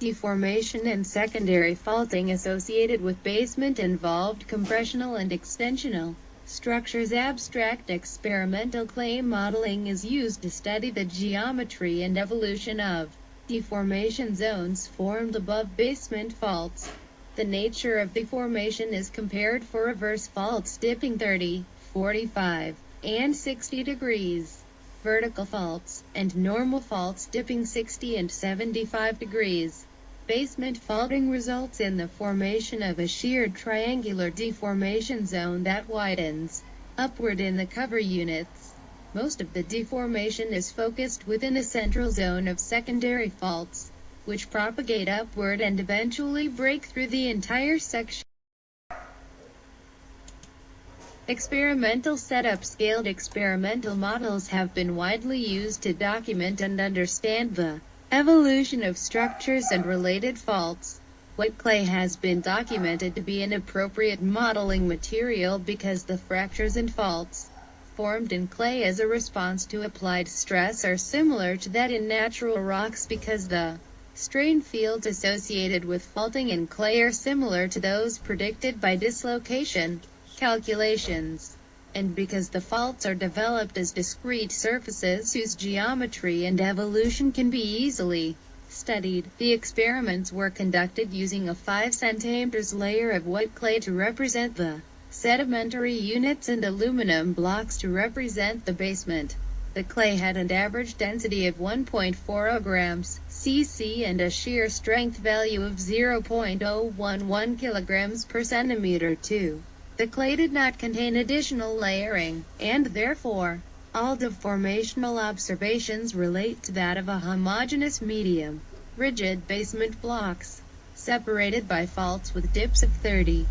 Deformation and secondary faulting associated with basement involved compressional and extensional structures. Abstract experimental clay modeling is used to study the geometry and evolution of deformation zones formed above basement faults. The nature of deformation is compared for reverse faults dipping 30, 45, and 60 degrees, vertical faults, and normal faults dipping 60 and 75 degrees. Basement faulting results in the formation of a sheared triangular deformation zone that widens upward in the cover units. Most of the deformation is focused within a central zone of secondary faults, which propagate upward and eventually break through the entire section. Experimental setup. Scaled experimental models have been widely used to document and understand the evolution of structures and related faults. White clay has been documented to be an appropriate modeling material because the fractures and faults formed in clay as a response to applied stress are similar to that in natural rocks because the strain fields associated with faulting in clay are similar to those predicted by dislocation calculations, and because the faults are developed as discrete surfaces whose geometry and evolution can be easily studied. The experiments were conducted using a 5 cm layer of white clay to represent the sedimentary units and aluminum blocks to represent the basement. The clay had an average density of 1.40 grams cc and a shear strength value of 0.011 kilograms per centimeter 2. The clay did not contain additional layering, and therefore, all deformational observations relate to that of a homogeneous medium, rigid basement blocks, separated by faults with dips of 30,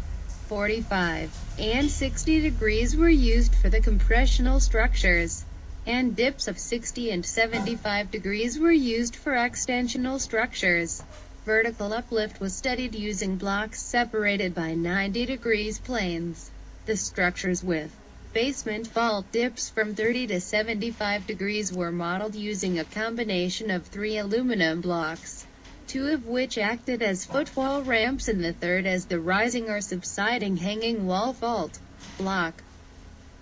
45, and 60 degrees were used for the compressional structures, and dips of 60 and 75 degrees were used for extensional structures. Vertical uplift was studied using blocks separated by 90 degrees planes. The structures with basement fault dips from 30 to 75 degrees were modeled using a combination of 3 aluminum blocks, 2 of which acted as footwall ramps and the third as the rising or subsiding hanging wall fault block.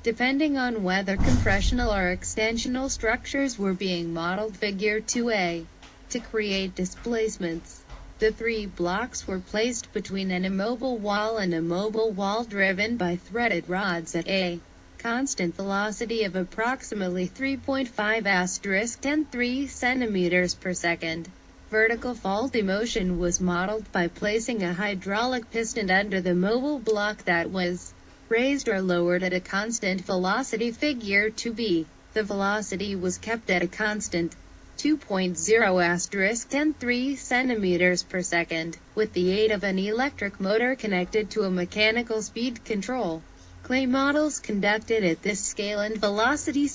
Depending on whether compressional or extensional structures were being modeled. Figure 2a. To create displacements, the 3 blocks were placed between an immobile wall and a mobile wall driven by threaded rods at a constant velocity of approximately 3.5 *10 centimeters per second. Vertical fault motion was modeled by placing a hydraulic piston under the mobile block that was raised or lowered at a constant velocity. Figure 2b. The velocity was kept at a constant 2.0 *10 centimeters per second, with the aid of an electric motor connected to a mechanical speed control. Clay models conducted at this scale and velocity.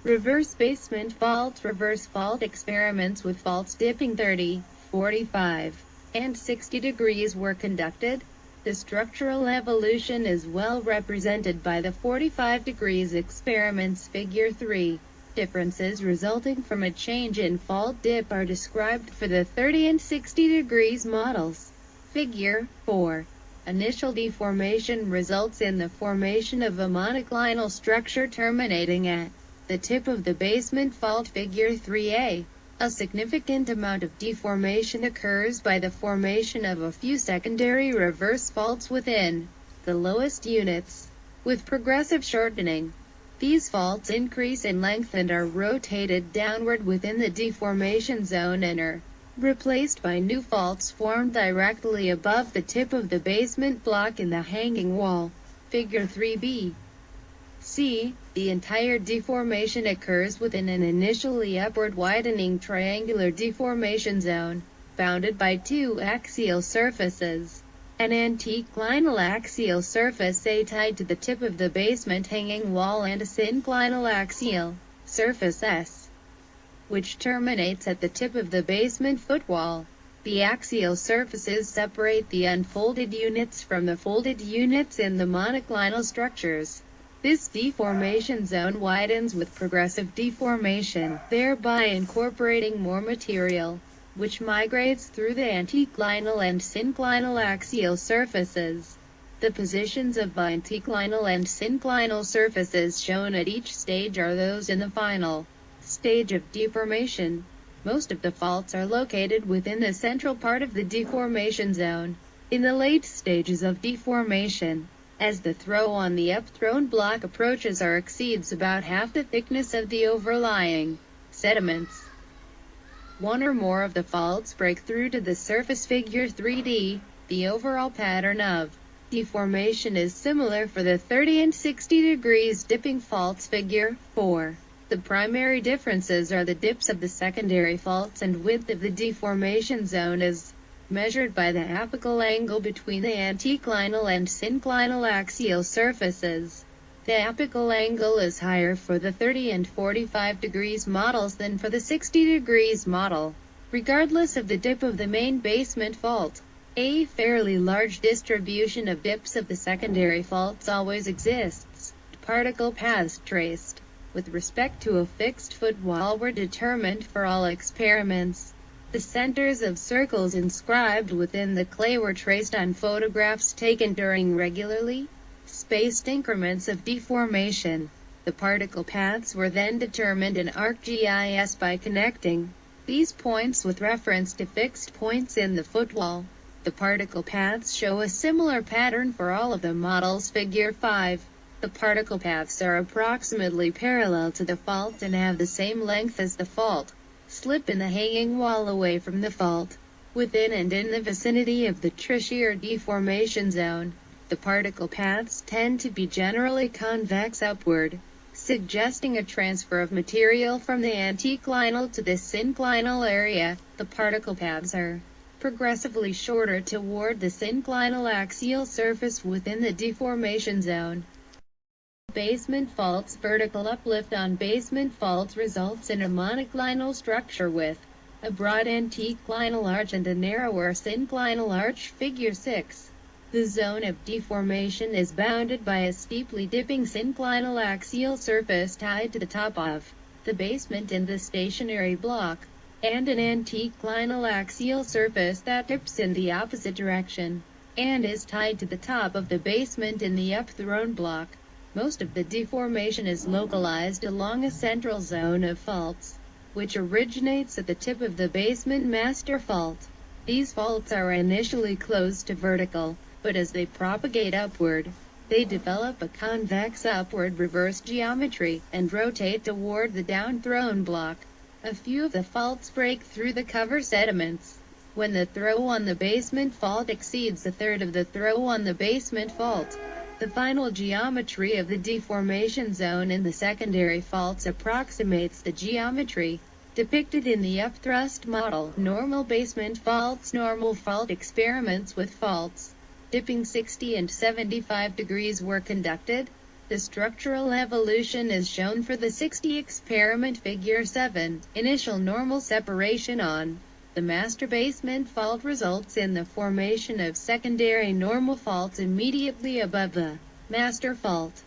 Reverse basement faults. Reverse fault experiments with faults dipping 30, 45, and 60 degrees were conducted. The structural evolution is well represented by the 45 degrees experiments. Figure 3. Differences resulting from a change in fault dip are described for the 30 and 60 degrees models. Figure 4. Initial deformation results in the formation of a monoclinal structure terminating at the tip of the basement fault. Figure 3a. A significant amount of deformation occurs by the formation of a few secondary reverse faults within the lowest units, with progressive shortening. These faults increase in length and are rotated downward within the deformation zone and are replaced by new faults formed directly above the tip of the basement block in the hanging wall. Figure 3b. C. The entire deformation occurs within an initially upward widening triangular deformation zone, bounded by 2 axial surfaces. An anticlinal axial surface A tied to the tip of the basement hanging wall and a synclinal axial surface S, which terminates at the tip of the basement footwall. The axial surfaces separate the unfolded units from the folded units in the monoclinal structures. This deformation zone widens with progressive deformation, thereby incorporating more material, which migrates through the anticlinal and synclinal axial surfaces. The positions of the anticlinal and synclinal surfaces shown at each stage are those in the final stage of deformation. Most of the faults are located within the central part of the deformation zone. In the late stages of deformation, as the throw on the up-thrown block approaches or exceeds about half the thickness of the overlying sediments, one or more of the faults break through to the surface. Figure 3D. The overall pattern of deformation is similar for the 30 and 60 degrees dipping faults. Figure 4. The primary differences are the dips of the secondary faults and width of the deformation zone as measured by the apical angle between the anticlinal and synclinal axial surfaces. The apical angle is higher for the 30 and 45 degrees models than for the 60 degrees model. Regardless of the dip of the main basement fault, a fairly large distribution of dips of the secondary faults always exists. Particle paths traced with respect to a fixed footwall were determined for all experiments. The centers of circles inscribed within the clay were traced on photographs taken during regularly spaced increments of deformation. The particle paths were then determined in ArcGIS by connecting these points with reference to fixed points in the footwall. The particle paths show a similar pattern for all of the models. Figure 5. The particle paths are approximately parallel to the fault and have the same length as the fault. Slip in the hanging wall away from the fault. Within and in the vicinity of the tertiary deformation zone, the particle paths tend to be generally convex upward, suggesting a transfer of material from the anticlinal to the synclinal area. The particle paths are progressively shorter toward the synclinal axial surface within the deformation zone. Basement faults. Vertical uplift on basement faults results in a monoclinal structure with a broad anticlinal arch and a narrower synclinal arch. Figure 6. The zone of deformation is bounded by a steeply dipping synclinal axial surface tied to the top of the basement in the stationary block, and an anticlinal axial surface that dips in the opposite direction, and is tied to the top of the basement in the up-thrown block. Most of the deformation is localized along a central zone of faults, which originates at the tip of the basement master fault. These faults are initially close to vertical, but as they propagate upward, they develop a convex upward reverse geometry and rotate toward the down-thrown block. A few of the faults break through the cover sediments. When the throw on the basement fault exceeds a third of the throw on the basement fault, the final geometry of the deformation zone in the secondary faults approximates the geometry depicted in the upthrust model. Normal basement faults. Normal fault experiments with faults dipping 60 and 75 degrees were conducted. The structural evolution is shown for the 60 experiment. Figure 7. Initial normal separation on the master basement fault results in the formation of secondary normal faults immediately above the master fault.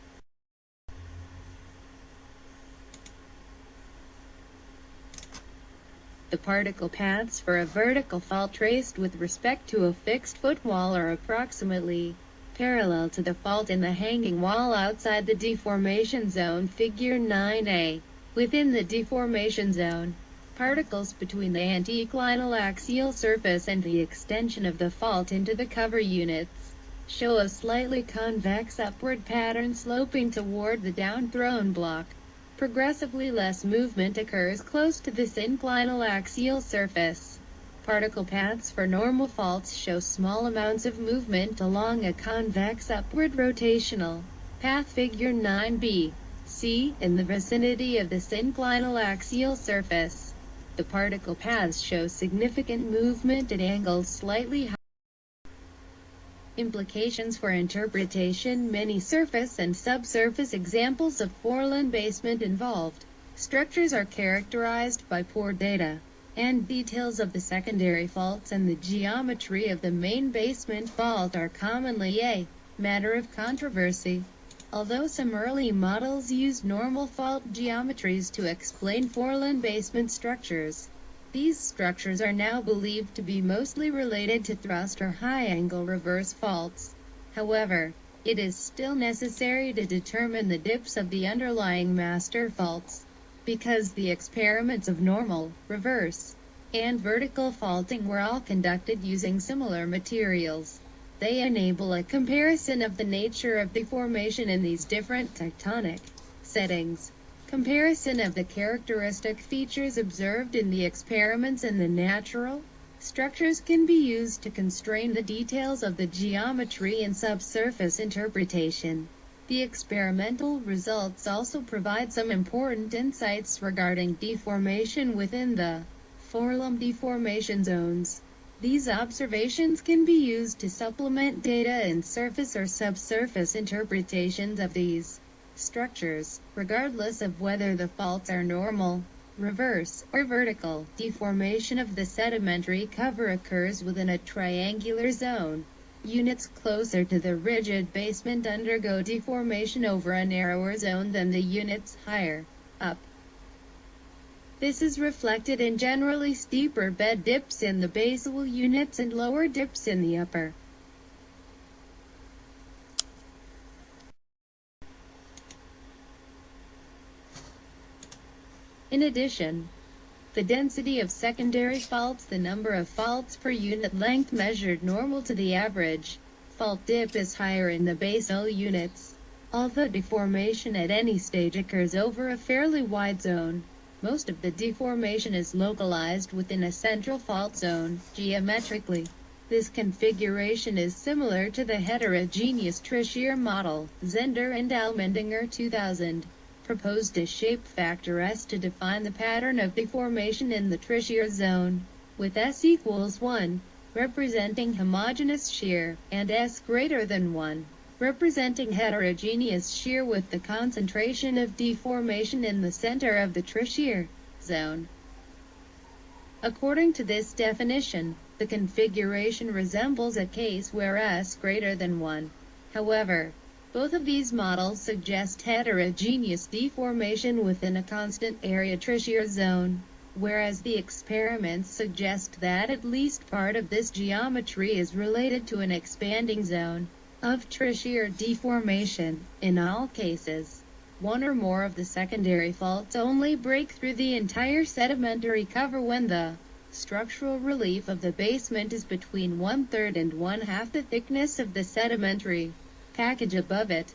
The particle paths for a vertical fault traced with respect to a fixed footwall are approximately parallel to the fault in the hanging wall outside the deformation zone. Figure 9a. Within the deformation zone, particles between the anticlinal axial surface and the extension of the fault into the cover units show a slightly convex upward pattern sloping toward the down-thrown block. Progressively less movement occurs close to this synclinal axial surface. Particle paths for normal faults show small amounts of movement along a convex upward rotational path. Figure 9b. C. In the vicinity of the synclinal axial surface, the particle paths show significant movement at angles slightly higher. Implications for interpretation. Many surface and subsurface examples of foreland basement involved structures are characterized by poor data, and details of the secondary faults and the geometry of the main basement fault are commonly a matter of controversy. Although some early models used normal fault geometries to explain foreland basement structures, these structures are now believed to be mostly related to thrust or high-angle reverse faults. However, it is still necessary to determine the dips of the underlying master faults, because the experiments of normal, reverse, and vertical faulting were all conducted using similar materials. They enable a comparison of the nature of deformation in these different tectonic settings. Comparison of the characteristic features observed in the experiments and the natural structures can be used to constrain the details of the geometry and subsurface interpretation. The experimental results also provide some important insights regarding deformation within the foreland deformation zones. These observations can be used to supplement data in surface or subsurface interpretations of these structures, regardless of whether the faults are normal, reverse, or vertical. Deformation of the sedimentary cover occurs within a triangular zone. Units closer to the rigid basement undergo deformation over a narrower zone than the units higher up. This is reflected in generally steeper bed dips in the basal units and lower dips in the upper. In addition, the density of secondary faults, the number of faults per unit length measured normal to the average fault dip, is higher in the basal units. Although deformation at any stage occurs over a fairly wide zone, most of the deformation is localized within a central fault zone. Geometrically, this configuration is similar to the heterogeneous Trichier model. Zender and Almendinger 2000 proposed a shape factor S to define the pattern of deformation in the Trichier zone, with S equals 1, representing homogeneous shear, and S greater than 1, representing heterogeneous shear, with the concentration of deformation in the center of the Trichier zone. According to this definition, the configuration resembles a case where S greater than 1. However, both of these models suggest heterogeneous deformation within a constant area Trichier zone, whereas the experiments suggest that at least part of this geometry is related to an expanding zone of Trichier deformation. In all cases, one or more of the secondary faults only break through the entire sedimentary cover when the structural relief of the basement is between 1/3 and 1/2 the thickness of the sedimentary package above it.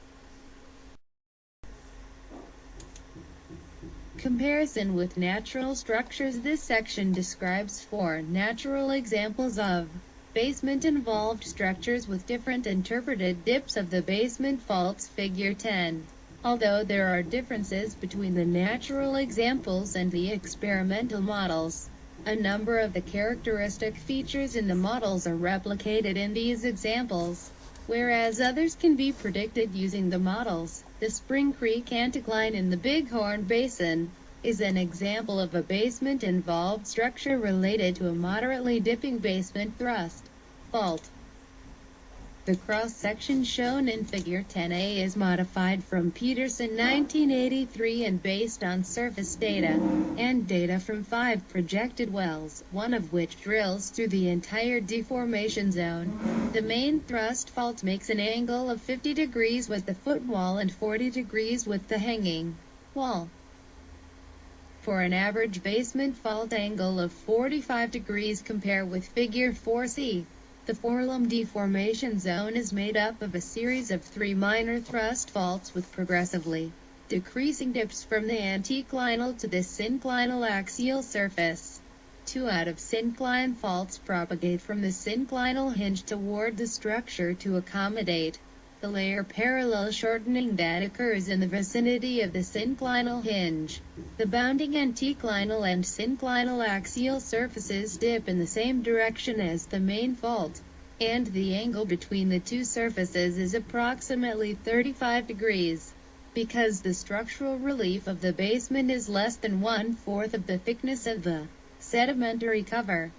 Comparison with natural structures. This section describes 4 natural examples of basement-involved structures with different interpreted dips of the basement faults. Figure 10. Although there are differences between the natural examples and the experimental models, a number of the characteristic features in the models are replicated in these examples, whereas others can be predicted using the models. The Spring Creek anticline in the Bighorn Basin is an example of a basement-involved structure related to a moderately dipping basement thrust fault. The cross-section shown in Figure 10a is modified from Peterson 1983 and based on surface data, and data from 5 projected wells, one of which drills through the entire deformation zone. The main thrust fault makes an angle of 50 degrees with the footwall and 40 degrees with the hanging wall, for an average basement fault angle of 45 degrees. Compare with Figure 4c. The foreland deformation zone is made up of a series of 3 minor thrust faults with progressively decreasing dips from the anticlinal to the synclinal axial surface. 2 out of syncline faults propagate from the synclinal hinge toward the structure to accommodate the layer parallel shortening that occurs in the vicinity of the synclinal hinge. The bounding anticlinal and synclinal axial surfaces dip in the same direction as the main fault, and the angle between the two surfaces is approximately 35 degrees. Because the structural relief of the basement is less than 1/4 of the thickness of the sedimentary cover,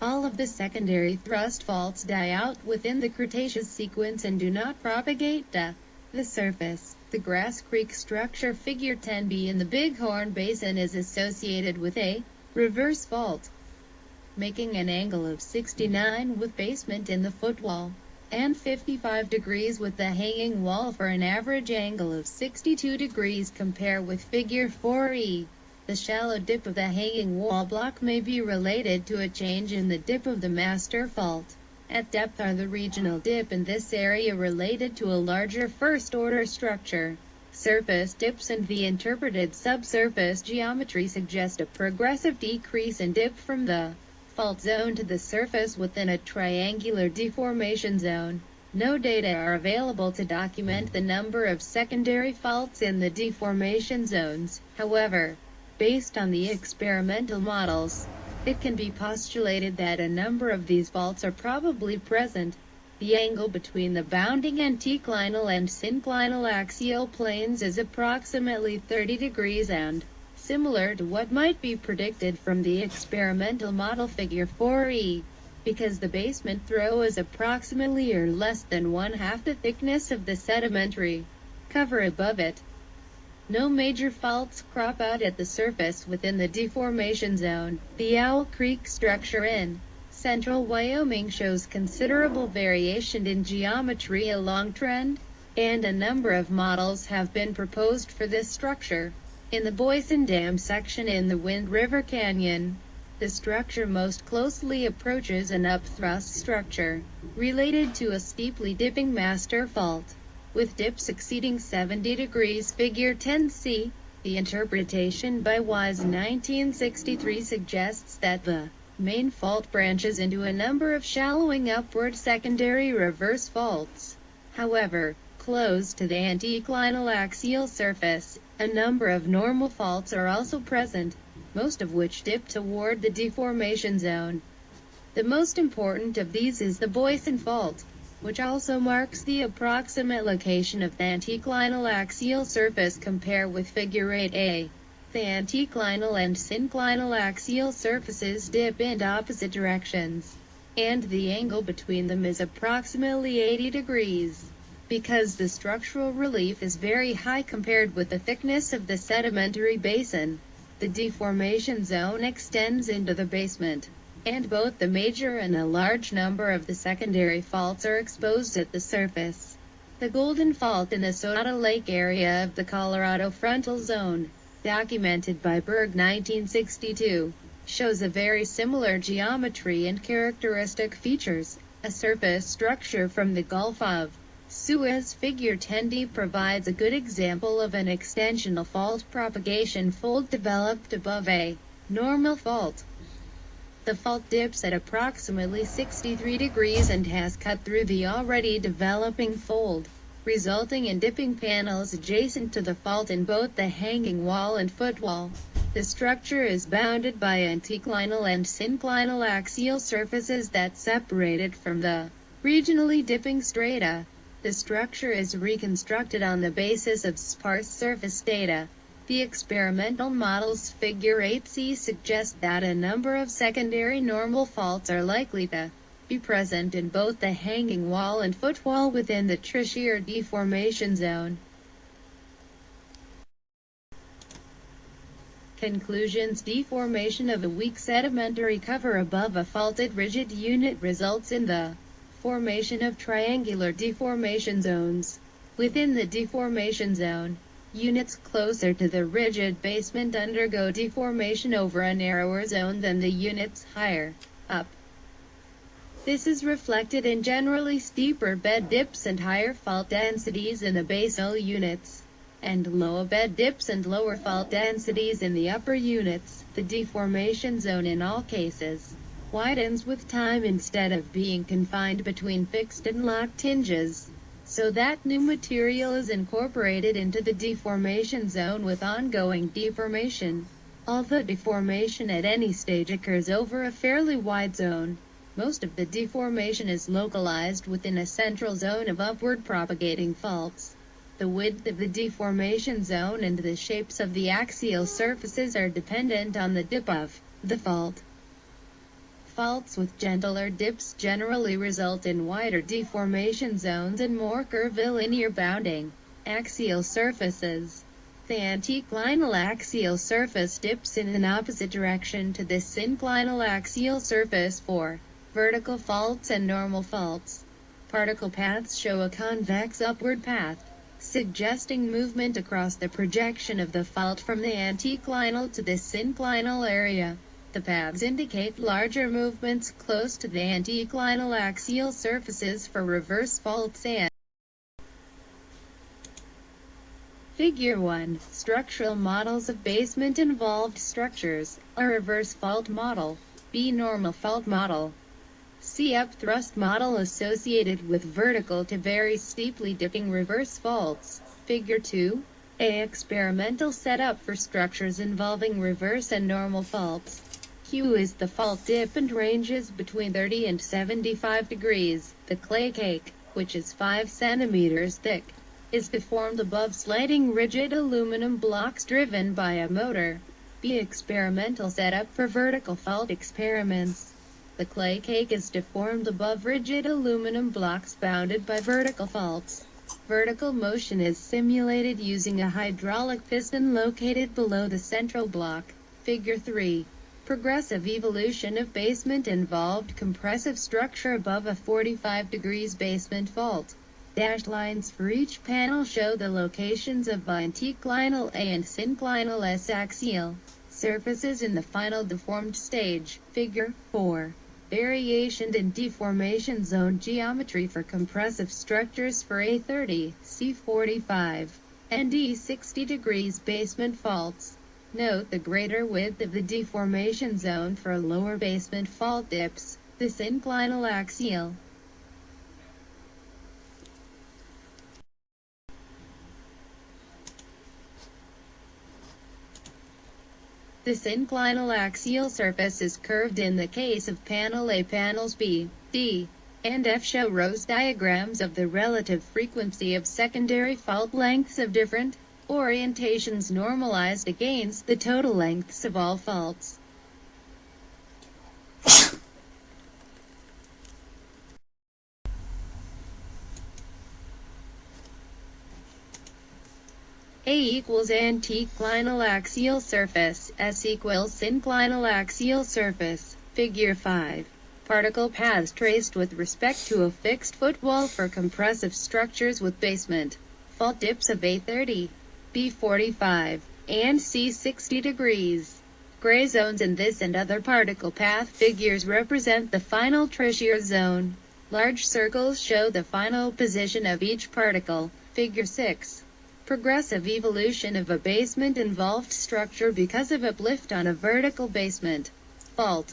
all of the secondary thrust faults die out within the Cretaceous sequence and do not propagate to the surface. The Grass Creek structure figure 10b in the Bighorn Basin is associated with a reverse fault, making an angle of 69 with basement in the footwall, and 55 degrees with the hanging wall for an average angle of 62 degrees. Compare with figure 4e. The shallow dip of the hanging wall block may be related to a change in the dip of the master fault. At depth are the regional dip in this area related to a larger first-order structure. Surface dips and the interpreted subsurface geometry suggest a progressive decrease in dip from the fault zone to the surface within a triangular deformation zone. No data are available to document the number of secondary faults in the deformation zones. However, based on the experimental models, it can be postulated that a number of these faults are probably present. The angle between the bounding anticlinal and synclinal axial planes is approximately 30 degrees and similar to what might be predicted from the experimental model figure 4e, because the basement throw is approximately or less than one-half the thickness of the sedimentary cover above it. No major faults crop out at the surface within the deformation zone. The Owl Creek structure in central Wyoming shows considerable variation in geometry along trend, and a number of models have been proposed for this structure. In the Boysen Dam section in the Wind River Canyon, the structure most closely approaches an upthrust structure, related to a steeply dipping master fault, with dips exceeding 70 degrees. Figure 10c. The interpretation by Wise 1963 suggests that the main fault branches into a number of shallowing upward secondary reverse faults. However, close to the anticlinal axial surface, a number of normal faults are also present, most of which dip toward the deformation zone. The most important of these is the Boysen Fault, which also marks the approximate location of the anticlinal axial surface. Compare with figure 8a. The anticlinal and synclinal axial surfaces dip in opposite directions, and the angle between them is approximately 80 degrees. Because the structural relief is very high compared with the thickness of the sedimentary basin, the deformation zone extends into the basement, and both the major and a large number of the secondary faults are exposed at the surface. The Golden Fault in the Soda Lake area of the Colorado frontal zone, documented by Berg 1962, shows a very similar geometry and characteristic features. A surface structure from the Gulf of Suez figure 10d provides a good example of an extensional fault propagation fold developed above a normal fault. The fault dips at approximately 63 degrees and has cut through the already developing fold, resulting in dipping panels adjacent to the fault in both the hanging wall and footwall. The structure is bounded by anticlinal and synclinal axial surfaces that separate it from the regionally dipping strata. The structure is reconstructed on the basis of sparse surface data. The experimental models figure 8c suggest that a number of secondary normal faults are likely to be present in both the hanging wall and footwall within the tertiary deformation zone. Conclusions: deformation of a weak sedimentary cover above a faulted rigid unit results in the formation of triangular deformation zones. Within the deformation zone, units closer to the rigid basement undergo deformation over a narrower zone than the units higher up. This is reflected in generally steeper bed dips and higher fault densities in the basal units, and lower bed dips and lower fault densities in the upper units. The deformation zone in all cases widens with time instead of being confined between fixed and locked hinges, so that new material is incorporated into the deformation zone with ongoing deformation. Although deformation at any stage occurs over a fairly wide zone, most of the deformation is localized within a central zone of upward propagating faults. The width of the deformation zone and the shapes of the axial surfaces are dependent on the dip of the fault. Faults with gentler dips generally result in wider deformation zones and more curvilinear bounding. Axial surfaces. The anticlinal axial surface dips in an opposite direction to the synclinal axial surface for vertical faults and normal faults. Particle paths show a convex upward path, suggesting movement across the projection of the fault from the anticlinal to the synclinal area. The paths indicate larger movements close to the anticlinal axial surfaces for reverse faults and Figure 1. Structural models of basement-involved structures. A reverse fault model. B. Normal fault model. C. Upthrust model associated with vertical to very steeply dipping reverse faults. Figure 2. A. Experimental setup for structures involving reverse and normal faults. Q is the fault dip and ranges between 30 and 75 degrees. The clay cake, which is 5 centimeters thick, is deformed above sliding rigid aluminum blocks driven by a motor. B. Experimental setup for vertical fault experiments. The clay cake is deformed above rigid aluminum blocks bounded by vertical faults. Vertical motion is simulated using a hydraulic piston located below the central block. Figure 3. Progressive evolution of basement-involved compressive structure above a 45 degrees basement fault. Dashed lines for each panel show the locations of anticlinal A and synclinal S axial surfaces in the final deformed stage. Figure 4. Variation in deformation zone geometry for compressive structures for A30, C45, and E60 degrees basement faults. Note the greater width of the deformation zone for lower basement fault dips, the synclinal axial. The synclinal axial surface is curved in the case of panel A. Panels B, D, and F show rows diagrams of the relative frequency of secondary fault lengths of different orientations normalized against the total lengths of all faults. A equals anticlinal axial surface, S equals synclinal axial surface. Figure 5. Particle paths traced with respect to a fixed footwall for compressive structures with basement fault dips of A30, B45, and C60 degrees. Gray zones in this and other particle path figures represent the final Trichier zone. Large circles show the final position of each particle. Figure 6. Progressive evolution of a basement-involved structure because of uplift on a vertical basement fault.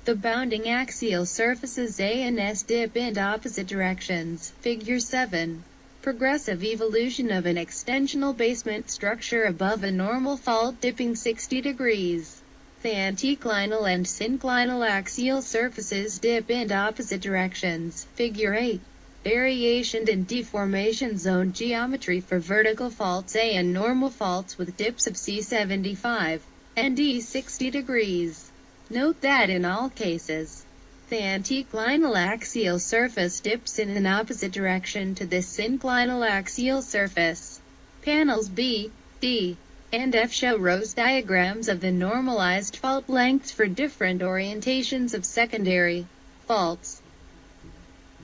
The bounding axial surfaces A and S dip in opposite directions. Figure 7. Progressive evolution of an extensional basement structure above a normal fault dipping 60 degrees. The anticlinal and synclinal axial surfaces dip in opposite directions. Figure 8. Variation in deformation zone geometry for vertical faults A and normal faults with dips of C75 and E60 degrees. Note that in all cases, the anticlinal axial surface dips in an opposite direction to the synclinal axial surface. Panels B, D, and F show rows diagrams of the normalized fault lengths for different orientations of secondary faults.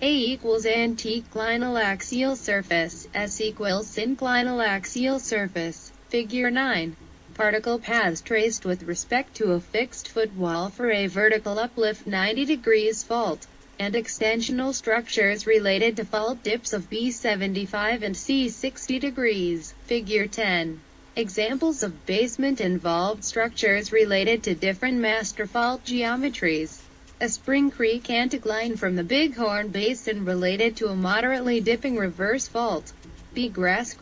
A equals anticlinal axial surface, S equals synclinal axial surface. Figure 9. Particle paths traced with respect to a fixed footwall for a vertical uplift 90 degrees fault, and extensional structures related to fault dips of B75 and C60 degrees. Figure 10. Examples of basement-involved structures related to different master fault geometries. A Spring Creek anticline from the Bighorn Basin related to a moderately dipping reverse fault. B. Grass